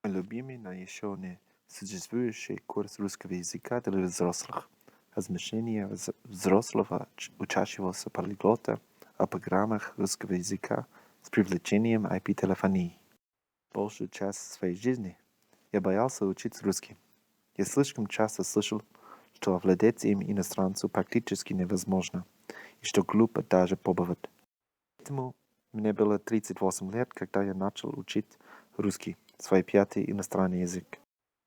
Мой любимый, но еще не существующий курс русского языка для взрослых. Размышления взрослого учащегося полиглота о программах русского языка с привлечением IP-телефонии. Большую часть своей жизни я боялся учить русский. Я слишком часто слышал, что овладеть им иностранцу практически невозможно, и что глупо даже пробовать. Поэтому мне было 38 лет, когда я начал учить русский, свой пятый иностранный язык.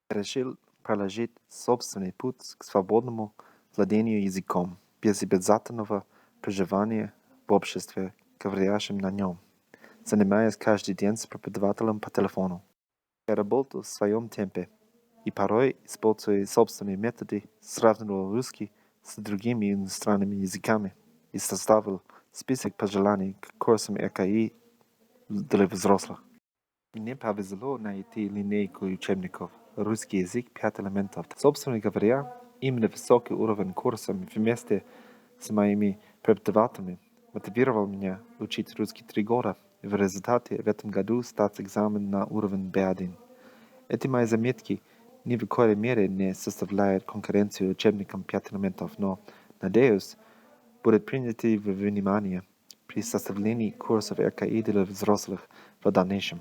Я решил проложить собственный путь к свободному владению языком, без обязательного проживания в обществе, говорящем на нем, занимаясь каждый день с преподавателем по телефону. Я работал в своем темпе и порой, используя собственные методы, сравнивал русский с другими иностранными языками и составил список пожеланий к курсам РКИ для взрослых. Мне повезло найти линейку учебников «Русский язык. 5 элементов». Собственно говоря, именно высокий уровень курса вместе с моими преподавателями мотивировал меня учить русский 3 года и в результате в этом году сдать экзамен на уровень B1. Эти мои заметки ни в коей мере не составляют конкуренцию учебникам 5 элементов, но, надеюсь, будут приняты в внимание при составлении курсов РКИ для взрослых в дальнейшем.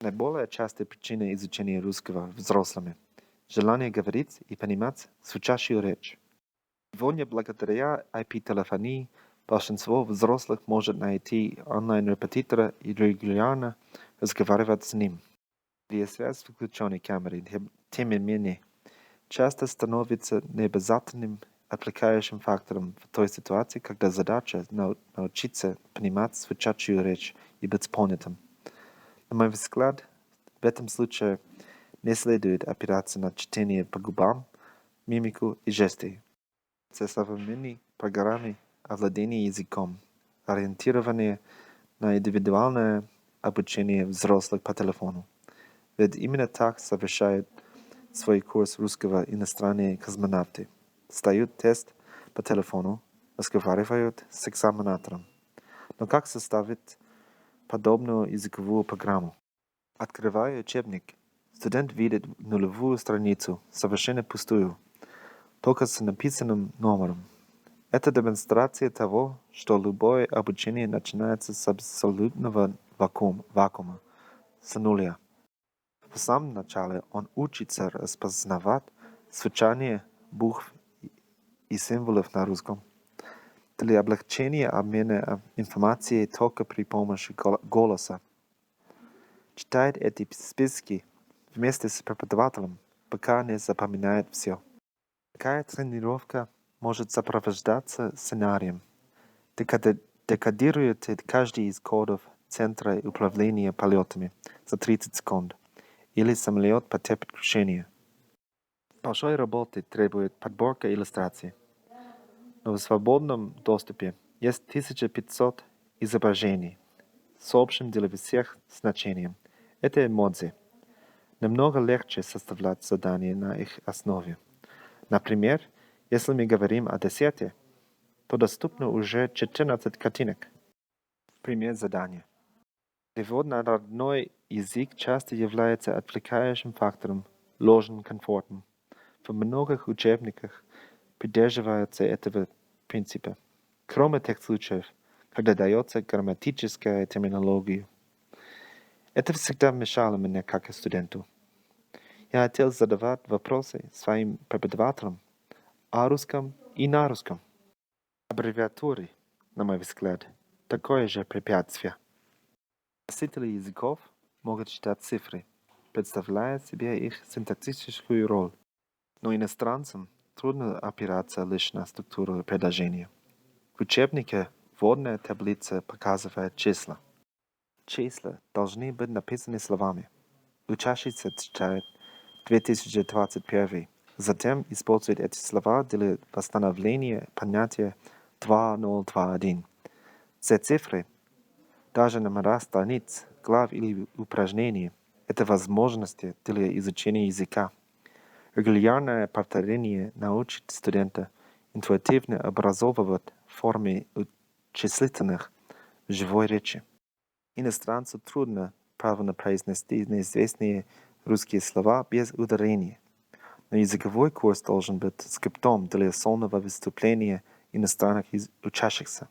Наиболее частая причина изучения русского взрослыми – желание говорить и понимать звучащую речь. Сегодня, благодаря IP-телефонии, большинство взрослых может найти онлайн-репетитора и регулярно разговаривать с ним. Связь включенной камеры, тем не менее, часто становится необязательным отвлекающим фактором в той ситуации, когда задача научиться понимать звучащую речь и быть понятым. На мой взгляд, в этом случае не следует опираться на чтение по губам, мимику и жесты. Со современной программой овладения языком, ориентированные на индивидуальное обучение взрослых по телефону. Ведь именно так совершают свой курс русского иностранные космонавты. Сдают тест по телефону, разговаривают с экзаменатором. Но как составить подобную языковую программу? Открывая учебник, студент видит нулевую страницу, совершенно пустую, только с написанным номером. Это демонстрация того, что любое обучение начинается с абсолютного вакуума, с нуля. В самом начале он учится распознавать звучание букв и символов на русском. Для облегчения обмена информацией только при помощи голоса. Читает эти списки вместе с преподавателем, пока не запоминает все. Такая тренировка может сопровождаться сценарием. Декодирует каждый из кодов центра управления полетами за 30 секунд, или самолет потерпит крушение. Большой работы требует подборка иллюстраций, но в свободном доступе есть 1500 изображений с общим для всех значением. Это эмодзи. Намного легче составлять задания на их основе. Например, если мы говорим о десерте, то доступно уже 14 картинок. Пример задания. Перевод на родной язык часто является отвлекающим фактором, ложным комфортом. В многих учебниках придерживаются этого принципа, кроме тех случаев, когда дается грамматическая терминология. Это всегда мешало мне как студенту. Я хотел задавать вопросы своим преподавателям о русском и на русском. Аббревиатуры, на мой взгляд, такое же препятствие. Носители языков могут читать цифры, представляя себе их синтаксическую роль, но иностранцам трудно опираться лишь на структуру предложения. В учебнике вводная таблица показывает числа. Числа должны быть написаны словами. Учащийся читает 2021. Затем использует эти слова для восстановления понятия 2021. Все цифры, даже номера страниц, глав или упражнений – это возможности для изучения языка. Регулярное повторение научит студента интуитивно образовывать формы числительных живой речи. Иностранцу трудно правильно произнести неизвестные русские слова без ударения. Но языковой курс должен быть скриптом для сольного выступления иностранных учащихся.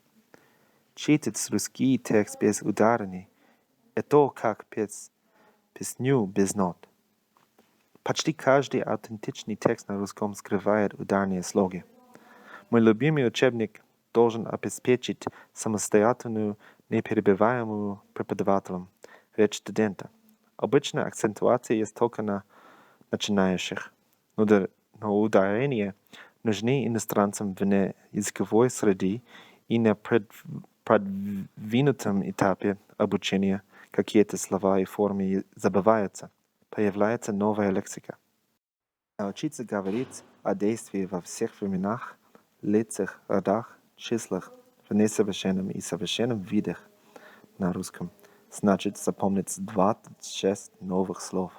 Читать русский текст без ударений – это как петь песню без нот. Почти каждый аутентичный текст на русском скрывает ударные слоги. Мой любимый учебник должен обеспечить самостоятельную, неперебиваемую преподавателем речь студента. Обычно акцентуация есть только на начинающих, но ударения нужны иностранцам вне языковой среды и на продвинутом этапе обучения какие-то слова и формы забываются, появляется новая лексика. Научиться говорить о действии во всех временах, лицах, родах, числах, в несовершенном и совершенном видах на русском, значит запомнить 26 новых слов.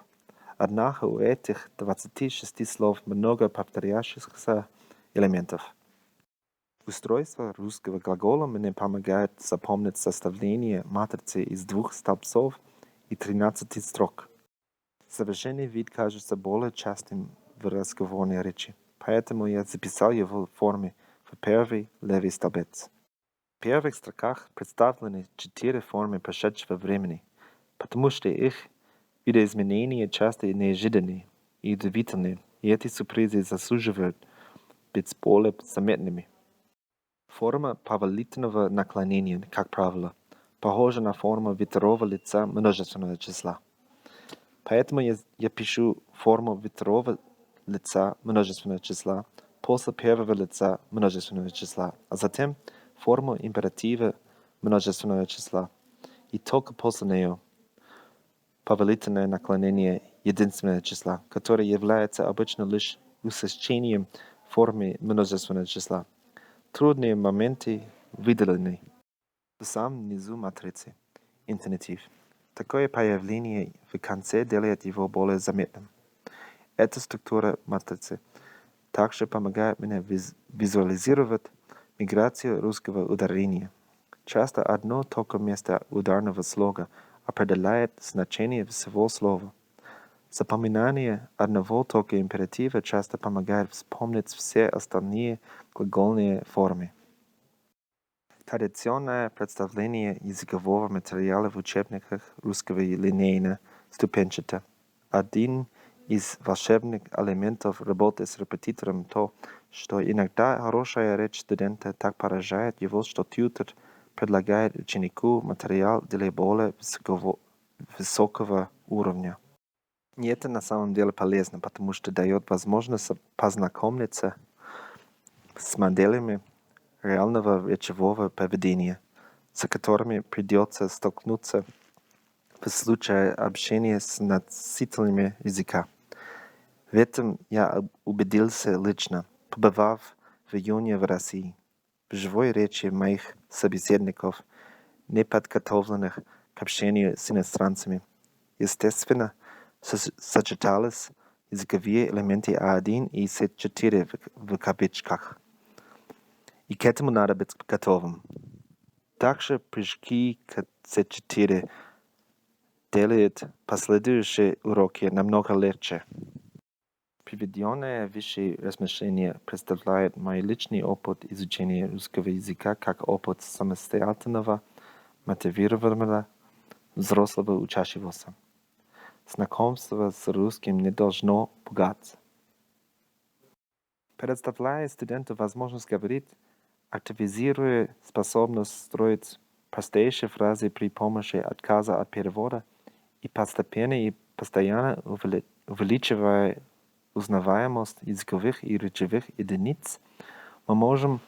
Однако у этих 26 слов много повторяющихся элементов. Устройство русского глагола мне помогает запомнить составление матрицы из 2 столбцов и 13 строк. Совершенный вид кажется более частым в разговорной речи, поэтому я записал его в форме в первый левый столбец. В первых строках представлены 4 формы прошедшего времени, потому что их видоизменения часто неожиданны и удивительны, и эти сюрпризы заслуживают быть более заметными. Форма повелительного наклонения, как правило, похожа на форму второго лица множественного числа. Поэтому я пишу форму второго лица множественного числа после первого лица множественного числа, а затем форму императива множественного числа, и только после нее повелительное наклонение единственного числа, которое является обычно лишь усечением формы множественного числа. Трудные моменты выделены в самом низу матрицы. Инфинитив. Такое появление в конце делает его более заметным. Эта структура матрицы также помогает мне визуализировать миграцию русского ударения. Часто одно только место ударного слога определяет значение всего слова. Запоминание одного только императива часто помогает вспомнить все остальные глагольные формы. Традиционное представление языкового материала в учебниках русского линейно ступенчато. Один из волшебных элементов работы с репетитором то, что иногда хорошая речь студента так поражает его, что тьютор предлагает ученику материал для более высокого уровня. И это на самом деле полезно, потому что дает возможность познакомиться с моделями реального речевого поведения, с которыми придется столкнуться в случае общения с носителями языка. В этом я убедился лично, побывав в июне в России. В живой речи моих собеседников, неподготовленных к общению с иностранцами, естественно, сочетались языковые элементы А1 и С4 в кавычках. И к этому надо быть готовым. Также прыжки к С4 делают последующие уроки намного легче. Приведенное выше размышление представляет мой личный опыт изучения русского языка как опыт самостоятельного, мотивированного, взрослого учащегося. Знакомство с русским не должно пугать. Предоставляя студенту возможность говорить, активизируя способность строить простейшие фразы при помощи отказа от перевода и постепенно и постоянно увеличивая узнаваемость языковых и речевых единиц, мы можем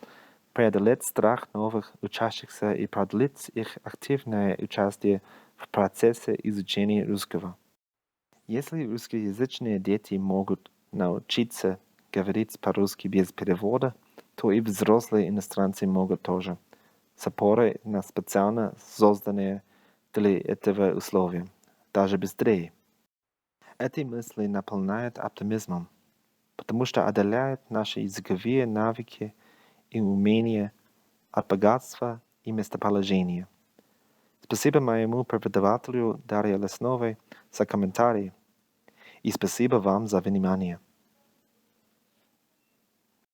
преодолеть страх новых учащихся и продлить их активное участие в процессе изучения русского. Если русскоязычные дети могут научиться говорить по-русски без перевода, то и взрослые иностранцы могут тоже, с опорой на специально созданные для этого условия, даже быстрее. Эти мысли наполняют оптимизмом, потому что отдаляют наши языковые навыки и умения от богатства и местоположения. Спасибо моему преподавателю Дарье Лесновой за комментарии. И спасибо вам за внимание.